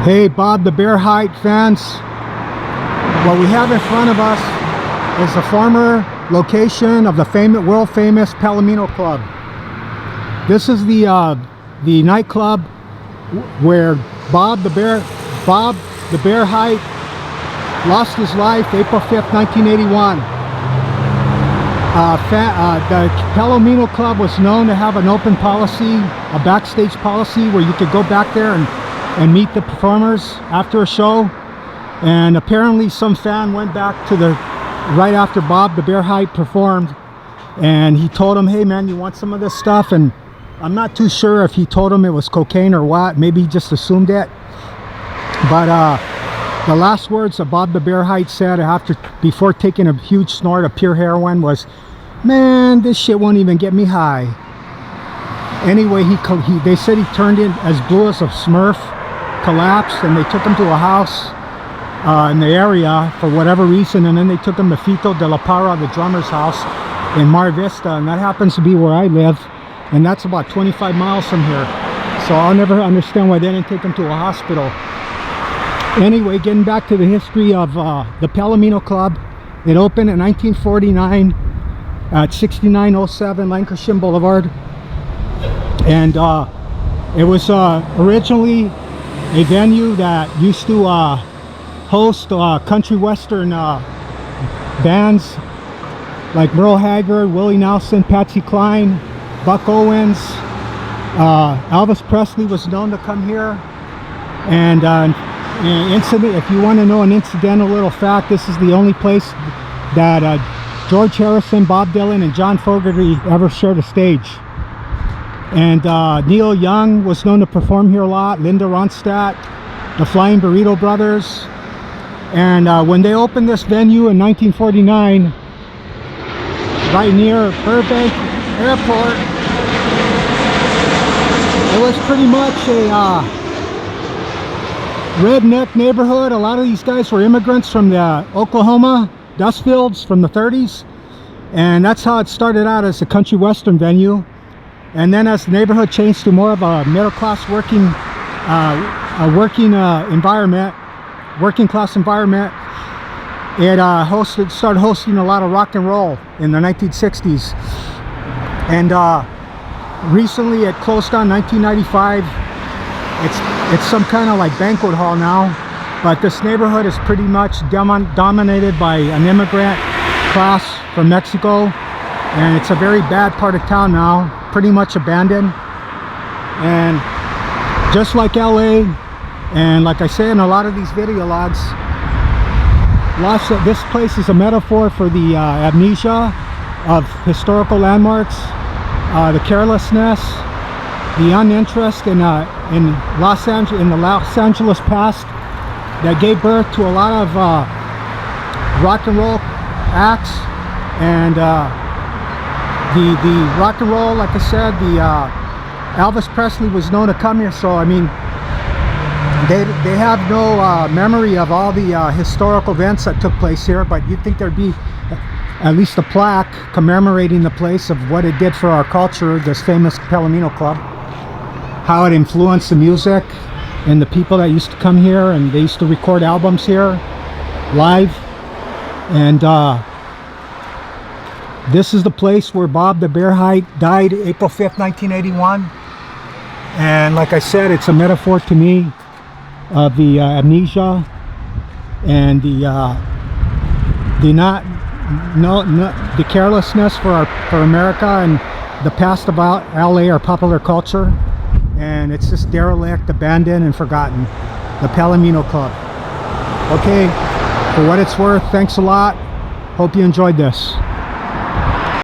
Hey, Bob the Bear Hite fans, what we have in front of us is the former location of the world famous Palomino Club. This is the nightclub where Bob the Bear Hite lost his life April 5th, 1981. The Palomino Club was known to have an open policy, a backstage policy, where you could go back there and meet the performers after a show. And apparently some fan went back to right after Bob the Bear Hite performed, and he told him, hey man, you want some of this stuff? And I'm not too sure if he told him it was cocaine or what. Maybe he just assumed it. But the last words that Bob the Bear Hite said before taking a huge snort of pure heroin was, man, this shit won't even get me high. Anyway, they said he turned in as blue as a Smurf, collapsed, and they took him to a house in the area for whatever reason, and then they took him to Hite de la Parra, the drummer's house in Mar Vista, and that happens to be where I live, and that's about 25 miles from here. So I'll never understand why they didn't take him to a hospital. Anyway, getting back to the history of the Palomino Club, it opened in 1949 at 6907 Lancashire Boulevard, and it was originally a venue that used to host country western bands like Merle Haggard, Willie Nelson, Patsy Cline, Buck Owens. Elvis Presley was known to come here. And if you want to know an incidental little fact, this is the only place that George Harrison, Bob Dylan, and John Fogerty ever shared a stage. And Neil Young was known to perform here a lot, Linda Ronstadt, the Flying Burrito Brothers. And when they opened this venue in 1949, right near Burbank Airport, it was pretty much a redneck neighborhood. A lot of these guys were immigrants from the Oklahoma dust fields from the 30s. And that's how it started out, as a country western venue. And then as the neighborhood changed to more of a middle-class working class environment, it started hosting a lot of rock and roll in the 1960s. And recently it closed down 1995. It's some kind of like banquet hall now, but this neighborhood is pretty much dominated by an immigrant class from Mexico, and it's a very bad part of town now, pretty much abandoned. And just like LA, and like I say in a lot of these video logs, this place is a metaphor for the amnesia of historical landmarks, the carelessness, the uninterest in the Los Angeles past that gave birth to a lot of rock and roll acts. And the rock and roll, like I said, Elvis Presley was known to come here. So I mean, they have no memory of all the historical events that took place here, but you'd think there'd be at least a plaque commemorating the place of what it did for our culture, this famous Palomino Club, how it influenced the music and the people that used to come here, and they used to record albums here live. And this is the place where Bob the Bear Hite died April 5th, 1981. And like I said, it's a metaphor to me of the amnesia and the carelessness for America and the past about LA, our popular culture. And it's just derelict, abandoned, and forgotten. The Palomino Club. Okay, for what it's worth, thanks a lot. Hope you enjoyed this.